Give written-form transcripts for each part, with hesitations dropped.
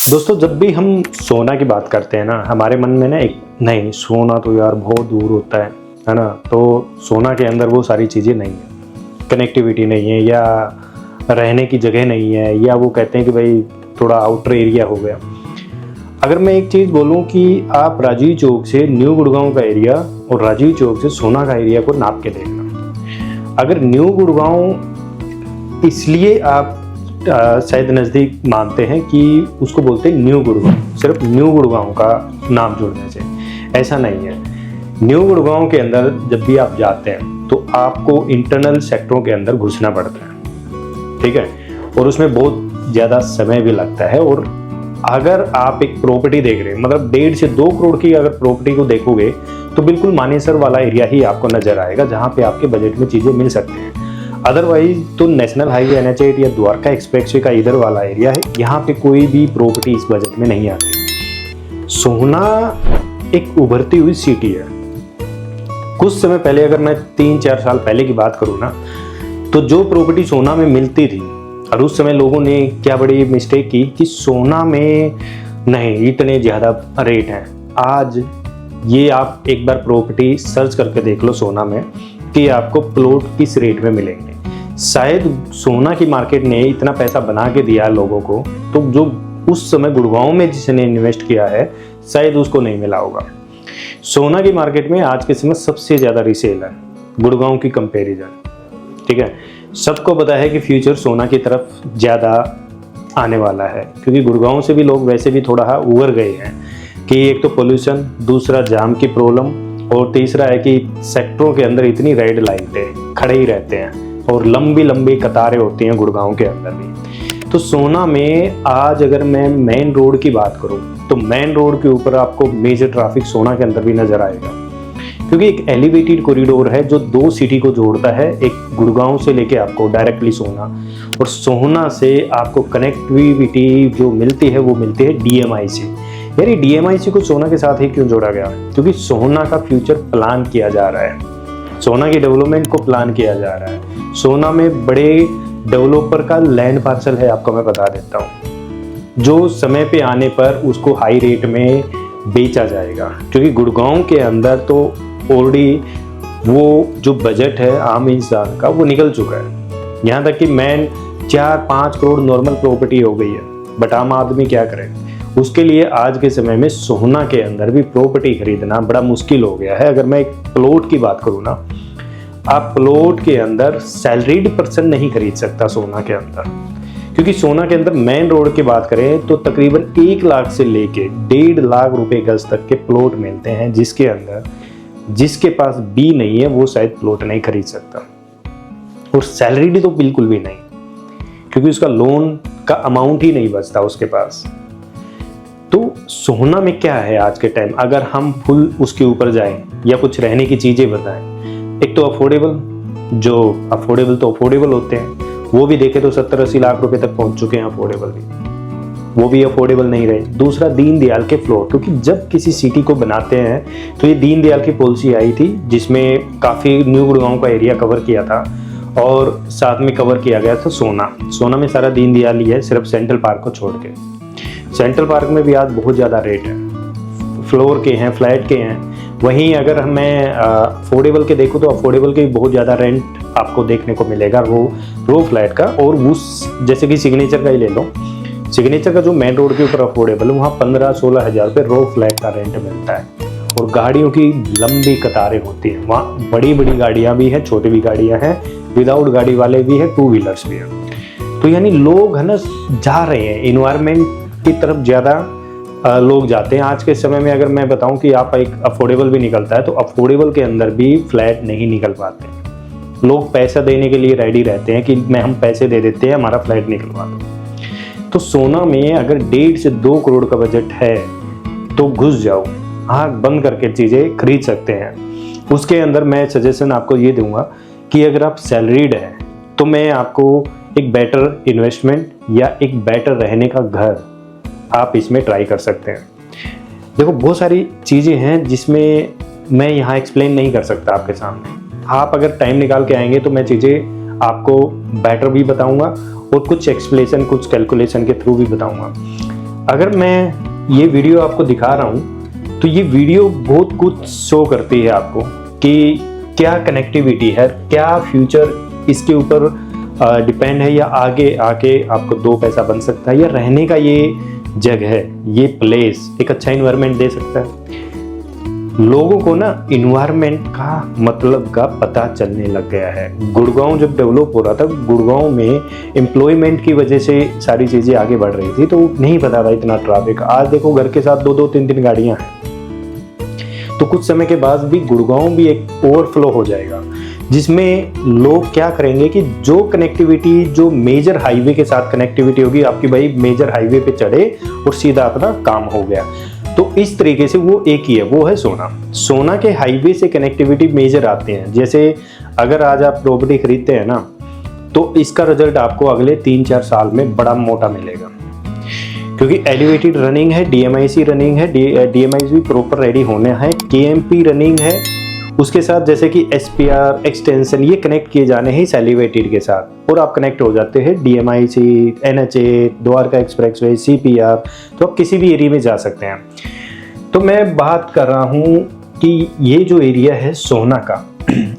दोस्तों, जब भी हम सोना की बात करते हैं ना, हमारे मन में ना एक नहीं, सोना तो यार बहुत दूर होता है ना। तो सोना के अंदर वो सारी चीज़ें नहीं है, कनेक्टिविटी नहीं है, या रहने की जगह नहीं है, या वो कहते हैं कि भाई थोड़ा आउटर एरिया हो गया। अगर मैं एक चीज़ बोलूं कि आप राजीव चौक से न्यू गुड़गांव का एरिया और राजीव चौक से सोना का एरिया को नाप के देखना। अगर न्यू गुड़गांव इसलिए आप शायद नज़दीक मानते हैं कि उसको बोलते हैं न्यू गुड़गांव, सिर्फ न्यू गुड़गांव का नाम जोड़ने से, ऐसा नहीं है। न्यू गुड़गांव के अंदर जब भी आप जाते हैं तो आपको इंटरनल सेक्टरों के अंदर घुसना पड़ता है, ठीक है, और उसमें बहुत ज़्यादा समय भी लगता है। और अगर आप एक प्रॉपर्टी देख रहे हैं, मतलब 1.5 से 2 करोड़ की अगर प्रॉपर्टी को देखोगे तो बिल्कुल मानेसर वाला एरिया ही आपको नजर आएगा, जहाँ पे आपके बजट में चीज़ें मिल सकती हैं। अदरवाइज तो नेशनल हाईवे NH8 या द्वारका एक्सप्रेसवे का इधर वाला एरिया है, यहाँ पे कोई भी प्रॉपर्टी इस बजट में नहीं आती। सोना एक उभरती हुई सिटी है। कुछ समय पहले, अगर मैं 3-4 साल पहले की बात करूँ ना, तो जो प्रॉपर्टी सोना में मिलती थी, और उस समय लोगों ने क्या बड़ी मिस्टेक की कि सोना में नहीं इतने ज़्यादा रेट हैं। आज ये आप एक बार प्रॉपर्टी सर्च करके देख लो सोना में कि आपको प्लॉट किस रेट में मिलेंगे। शायद सोना की मार्केट ने इतना पैसा बना के दिया लोगों को, तो जो उस समय गुड़गांव में जिसने इन्वेस्ट किया है शायद उसको नहीं मिला होगा। सोना की मार्केट में आज के समय सबसे ज़्यादा रीसेल है गुड़गांव की कंपैरिजन, ठीक है। सबको पता है कि फ्यूचर सोना की तरफ ज़्यादा आने वाला है, क्योंकि गुड़गांव से भी लोग वैसे भी थोड़ा उभर गए हैं कि एक तो पोल्यूशन, दूसरा जाम की प्रॉब्लम, और तीसरा है कि सेक्टरों के अंदर इतनी रेड लाइटें खड़े ही रहते हैं और लंबी लंबी कतारें होती हैं गुड़गांव के अंदर भी। तो सोना में आज अगर मैं मेन रोड की बात करूं तो मेन रोड के ऊपर आपको मेजर ट्रैफिक सोना के अंदर भी नजर आएगा, क्योंकि एक एलिवेटेड कॉरिडोर है जो 2 सिटी को जोड़ता है। एक गुड़गांव से लेके आपको डायरेक्टली सोना, और सोना से आपको कनेक्टिविटी जो मिलती है वो मिलती है DMI से। यार ये DMI को सोना के साथ ही क्यों जोड़ा गया? क्योंकि सोना का फ्यूचर प्लान किया जा रहा है, सोना की डेवलपमेंट को प्लान किया जा रहा है। सोना में बड़े डेवलपर का लैंड पार्सल है, आपको मैं बता देता हूँ, जो समय पे आने पर उसको हाई रेट में बेचा जाएगा। क्योंकि गुड़गांव के अंदर तो ऑलरेडी वो जो बजट है आम इंसान का वो निकल चुका है। यहाँ तक कि मैन 4-5 करोड़ नॉर्मल प्रॉपर्टी हो गई है, बट आम आदमी क्या करे? उसके लिए आज के समय में सोना के अंदर भी प्रॉपर्टी खरीदना बड़ा मुश्किल हो गया है। अगर मैं एक प्लॉट की बात करूँ ना, आप प्लॉट के अंदर सैलरीड पर्सन नहीं खरीद सकता सोना के अंदर, क्योंकि सोना के अंदर मेन रोड की बात करें तो तकरीबन 1 लाख से लेके 1.5 लाख रुपए गज तक के प्लॉट मिलते हैं, जिसके अंदर जिसके पास भी नहीं है वो शायद प्लॉट नहीं खरीद सकता। और सैलरीड तो बिल्कुल भी नहीं, क्योंकि उसका लोन का अमाउंट ही नहीं बचता उसके पास। तो सोना में क्या है आज के टाइम, अगर हम फुल उसके ऊपर जाएं या कुछ रहने की चीज़ें बताएं, एक तो अफोर्डेबल, जो अफोर्डेबल होते हैं वो भी देखे तो 70-80 लाख रुपए तक पहुंच चुके हैं अफोर्डेबल भी, वो भी अफोर्डेबल नहीं रहे। दूसरा दीनदयाल के फ्लोर, क्योंकि जब किसी सिटी को बनाते हैं तो ये दीनदयाल की पॉलिसी आई थी, जिसमें काफ़ी न्यू गुड़गांव का एरिया कवर किया था, और साथ में कवर किया गया था सोना में सारा दीनदयाल ही है, सिर्फ सेंट्रल पार्क को छोड़ के। सेंट्रल पार्क में भी आज बहुत ज़्यादा रेट है, फ्लोर के हैं, फ्लैट के हैं। वहीं अगर मैं अफोर्डेबल के देखूँ तो अफोर्डेबल के बहुत ज़्यादा रेंट आपको देखने को मिलेगा रो फ्लैट का। और उस जैसे कि सिग्नेचर का ही ले लो, सिग्नेचर का जो मेन रोड के ऊपर अफोर्डेबल है, वहाँ 15-16 हज़ार रुपये रो फ्लैट का रेंट मिलता है। और गाड़ियों की लंबी कतारें होती हैं वहाँ, बड़ी बड़ी गाड़ियाँ भी हैं, छोटी भी गाड़ियाँ हैं, विदाउट गाड़ी वाले भी हैं, 2 व्हीलर्स भी हैं। तो यानी लोग है ना जा रहे हैं इन्वायरमेंट की तरफ, ज़्यादा लोग जाते हैं आज के समय में। अगर मैं बताऊं कि आप एक अफोर्डेबल भी निकलता है, तो अफोर्डेबल के अंदर भी फ्लैट नहीं निकल पाते। लोग पैसा देने के लिए रेडी रहते हैं कि हम पैसे दे देते हैं, हमारा फ्लैट निकलवा दो। तो सोना में अगर 1.5 से 2 करोड़ का बजट है तो घुस जाओ, आँख बंद करके चीज़ें खरीद सकते हैं। उसके अंदर मैं सजेशन आपको ये दूंगा कि अगर आप सैलरीड हैं तो मैं आपको एक बेटर इन्वेस्टमेंट या एक बेटर रहने का घर आप इसमें ट्राई कर सकते हैं। देखो, बहुत सारी चीज़ें हैं जिसमें मैं यहाँ एक्सप्लेन नहीं कर सकता आपके सामने। आप अगर टाइम निकाल के आएंगे तो मैं चीज़ें आपको बेटर भी बताऊंगा और कुछ एक्सप्लेनेशन, कुछ कैलकुलेशन के थ्रू भी बताऊंगा। अगर मैं ये वीडियो आपको दिखा रहा हूँ तो ये वीडियो बहुत कुछ शो करती है आपको कि क्या कनेक्टिविटी है, क्या फ्यूचर इसके ऊपर डिपेंड है, या आगे आके आपको 2 पैसा बन सकता है, या रहने का ये जगह है, ये प्लेस एक अच्छा इन्वायरमेंट दे सकता है। लोगों को ना इन्वायरमेंट का मतलब का पता चलने लग गया है। गुड़गांव जब डेवलप हो रहा था, गुड़गांव में एम्प्लॉयमेंट की वजह से सारी चीज़ें आगे बढ़ रही थी, तो नहीं पता था इतना ट्रैफिक। आज देखो घर के साथ 2-2, 3-3 गाड़ियां हैं, तो कुछ समय के बाद भी गुड़गांव भी एक ओवरफ्लो हो जाएगा, जिसमें लोग क्या करेंगे कि जो कनेक्टिविटी, जो मेजर हाईवे के साथ कनेक्टिविटी होगी आपकी, भाई मेजर हाईवे पे चढ़े और सीधा अपना काम हो गया। तो इस तरीके से वो एक ही है, वो है सोना। सोना के हाईवे से कनेक्टिविटी मेजर आते हैं। जैसे अगर आज आप प्रॉपर्टी खरीदते हैं ना, तो इसका रिजल्ट आपको अगले 3-4 साल में बड़ा मोटा मिलेगा, क्योंकि एलिवेटेड रनिंग है, डीएमआईसी रनिंग है, डीएमआईसी प्रॉपर रेडी होने हैं, केएमपी रनिंग है, उसके साथ जैसे कि एसपीआर एक्सटेंशन ये कनेक्ट किए जाने हैं इस एलिवेटेड के साथ, और आप कनेक्ट हो जाते हैं DMIC, NHA, Dwarka expressway, CPR, तो आप किसी भी एरिया में जा सकते हैं। तो मैं बात कर रहा हूँ कि ये जो एरिया है सोना का,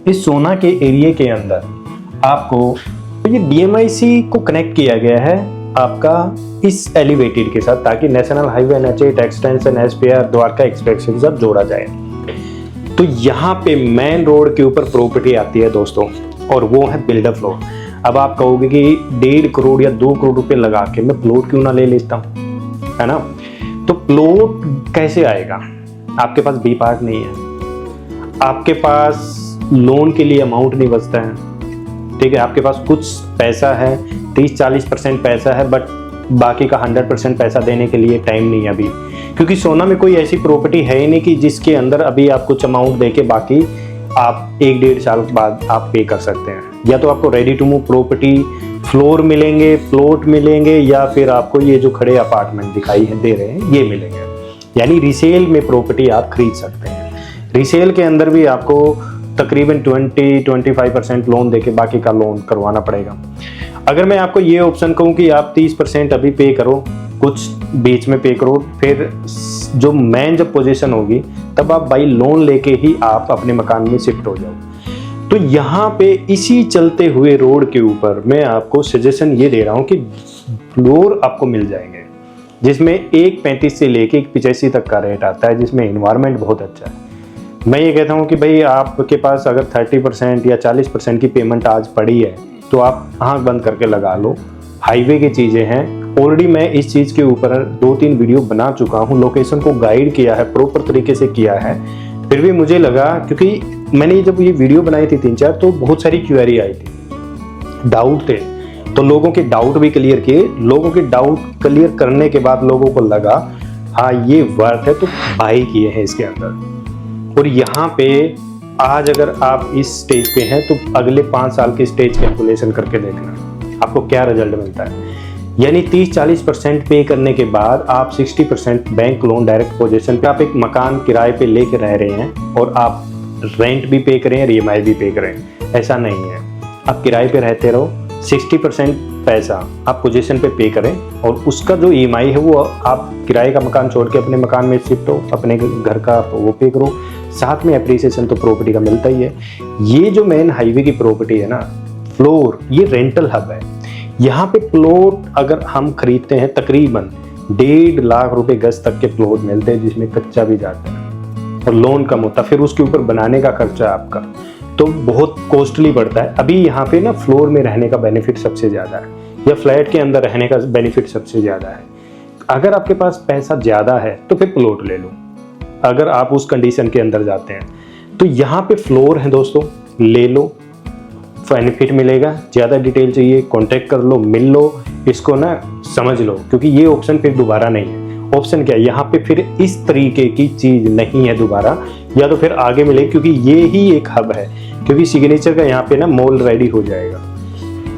इस सोना के एरिया के अंदर आपको ये डीएमआईसी को कनेक्ट किया गया है आपका इस एलिवेटेड के साथ, ताकि national highway, NHA, extension, SPR, Dwarka expressway के साथ जोड़ा जाए। तो यहाँ पे मेन रोड के ऊपर प्रॉपर्टी आती है दोस्तों, और वो है बिल्डर फ्लोर। अब आप कहोगे कि 1.5 करोड़ या 2 करोड़ रुपए लगा के मैं प्लॉट क्यों ना ले लेता हूँ, है ना। तो प्लॉट कैसे आएगा? आपके पास बी पार्ट नहीं है, आपके पास लोन के लिए अमाउंट नहीं बचता है, ठीक है। आपके पास कुछ पैसा है, 30-40% पैसा है, बट बाकी का 100% पैसा देने के लिए टाइम नहीं है अभी, क्योंकि सोना में कोई ऐसी प्रॉपर्टी है ही नहीं कि जिसके अंदर अभी आप कुछ अमाउंट देके बाकी आप 1-1.5 साल बाद आप पे कर सकते हैं। या तो आपको ready to move property floor मिलेंगे, प्लॉट मिलेंगे, या फिर आपको ये जो खड़े अपार्टमेंट दिखाई दे रहे हैं ये मिलेंगे। यानी रीसेल में प्रॉपर्टी आप खरीद सकते हैं। रीसेल के अंदर भी आपको तकरीबन 20-25% लोन देके बाकी का लोन करवाना पड़ेगा। अगर मैं आपको ये ऑप्शन कहूँ कि आप 30% अभी पे करो, कुछ बीच में पे करो, फिर जो मेन जब पोजीशन होगी तब आप बाई लोन लेके ही आप अपने मकान में शिफ्ट हो जाओ। तो यहाँ पे इसी चलते हुए रोड के ऊपर मैं आपको सजेशन ये दे रहा हूँ कि फ्लोर आपको मिल जाएंगे, जिसमें 1.35 से लेके 1.85 तक का रेट आता है, जिसमें इन्वायरमेंट बहुत अच्छा है। मैं ये कहता हूँ कि भाई आपके पास अगर 30% या 40% की पेमेंट आज पड़ी है तो आप आँख बंद करके लगा लो। हाईवे की चीज़ें हैं, ऑलरेडी मैं इस चीज़ के ऊपर 2-3 वीडियो बना चुका हूँ, लोकेशन को गाइड किया है, प्रॉपर तरीके से किया है। फिर भी मुझे लगा, क्योंकि मैंने जब ये वीडियो बनाई थी 3-4, तो बहुत सारी क्वेरी आई थी, डाउट थे, तो लोगों के डाउट भी क्लियर किए। लोगों के डाउट क्लियर करने के बाद लोगों को लगा हाँ ये वर्थ है, तो बाई किए हैं इसके अंदर। और यहाँ पे आज अगर आप इस स्टेज पे हैं तो अगले 5 साल की स्टेज कैलकुलेशन करके देखना आपको क्या रिजल्ट मिलता है। यानी 30-40% पे करने के बाद आप 60% बैंक लोन डायरेक्ट पोजीशन पे आप एक मकान किराए पे लेके रह रहे हैं, और आप रेंट भी पे करें, ईएमआई भी पे करें, ऐसा नहीं है। आप किराए पे रहते रहो, 60% पैसा आप पोजीशन पे पे करें, और उसका जो ईएमआई है वो आप किराए का मकान छोड़ के अपने मकान में शिफ्ट हो, अपने घर का वो पे करो, साथ में अप्रिसिएशन तो प्रॉपर्टी का मिलता ही है। ये जो मेन हाईवे की प्रॉपर्टी है ना, फ्लोर, ये रेंटल हब है। यहाँ पे प्लॉट अगर हम खरीदते हैं तकरीबन 1.5 लाख रुपए गज तक के प्लॉट मिलते हैं, जिसमें कच्चा भी जाता है और लोन कम होता है, फिर उसके ऊपर बनाने का खर्चा आपका तो बहुत कॉस्टली पड़ता है। अभी यहाँ पे ना फ्लोर में रहने का बेनिफिट सबसे ज़्यादा है, या फ्लैट के अंदर रहने का बेनिफिट सबसे ज़्यादा है। अगर आपके पास पैसा ज़्यादा है तो फिर प्लॉट ले लो, अगर आप उस कंडीशन के अंदर जाते हैं तो यहाँ पे फ्लोर है दोस्तों, ले लो, बेनिफिट मिलेगा। ज़्यादा डिटेल चाहिए कांटेक्ट कर लो, मिल लो, इसको ना समझ लो, क्योंकि ये ऑप्शन फिर दोबारा नहीं है। ऑप्शन क्या है यहाँ पे, फिर इस तरीके की चीज़ नहीं है दोबारा, या तो फिर आगे मिले, क्योंकि ये ही एक हब है, क्योंकि सिग्नेचर का यहाँ पे ना मॉल रेडी हो जाएगा।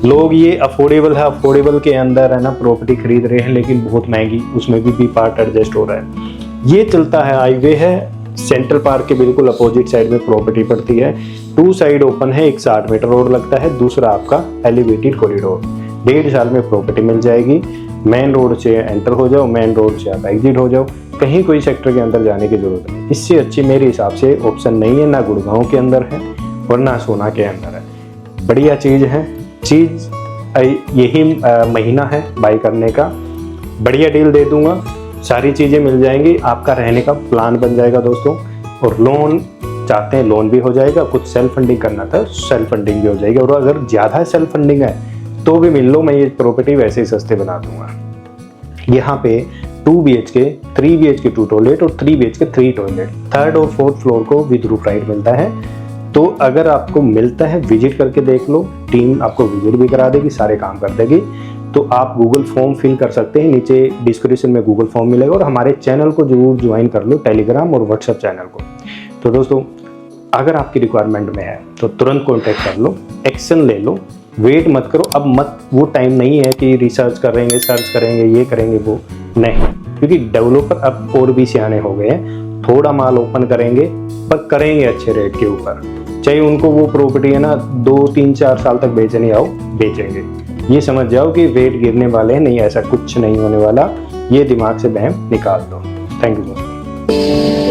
लोग ये अफोर्डेबल है, अफोर्डेबल के अंदर है ना प्रॉपर्टी खरीद रहे हैं, लेकिन बहुत महंगी, उसमें भी पार्ट एडजस्ट हो रहा है। ये चलता है, हाईवे है, सेंट्रल पार्क के बिल्कुल अपोजिट साइड में प्रॉपर्टी पड़ती है। 2 साइड ओपन है, एक 60 मीटर रोड लगता है, दूसरा आपका एलिवेटेड कॉरिडोर। 1.5 साल में प्रॉपर्टी मिल जाएगी। मेन रोड से एंटर हो जाओ, मेन रोड से आप एग्जिट हो जाओ, कहीं कोई सेक्टर के अंदर जाने की जरूरत नहीं। इससे अच्छी मेरे हिसाब से ऑप्शन नहीं है, ना गुड़गांव के अंदर है और ना सोना के अंदर है। बढ़िया चीज़ है, चीज़ यही महीना है बाई करने का। बढ़िया डील दे दूंगा, सारी चीज़ें मिल जाएंगी, आपका रहने का प्लान बन जाएगा दोस्तों। और लोन चाहते हैं लोन भी हो जाएगा, कुछ सेल्फ फंडिंग करना था सेल्फ फंडिंग भी हो जाएगी, और अगर ज़्यादा सेल्फ फंडिंग है तो भी मिल लो, मैं ये प्रॉपर्टी वैसे ही सस्ते बना दूंगा। यहाँ पे 2 BHK 3 BHK 2 टॉयलेट और 3 BHK 3 टॉयलेट, 3rd और 4th फ्लोर को विद रूफ राइट मिलता है। तो अगर आपको मिलता है विजिट करके देख लो, टीम आपको विजिट भी करा देगी, सारे काम कर देगी। तो आप गूगल फॉर्म फिल कर सकते हैं, नीचे डिस्क्रिप्शन में गूगल फॉर्म मिलेगा। और हमारे चैनल को जरूर ज्वाइन कर लो, टेलीग्राम और व्हाट्सएप चैनल को। तो दोस्तों अगर आपकी रिक्वायरमेंट में है तो तुरंत कॉन्टैक्ट कर लो, एक्शन ले लो, वेट मत करो। अब मत, वो टाइम नहीं है कि रिसर्च करेंगे, सर्च करेंगे, ये करेंगे वो नहीं, क्योंकि डेवलपर अब और भी सियाने हो गए हैं। थोड़ा माल ओपन करेंगे पर करेंगे अच्छे रेट के ऊपर, चाहे उनको वो प्रॉपर्टी है ना 2, 3, 4 साल तक बेचने आओ, बेचेंगे। ये समझ जाओ कि रेट गिरने वाले हैं, नहीं ऐसा कुछ नहीं होने वाला, ये दिमाग से बहम निकाल दो। थैंक यू दोस्तों।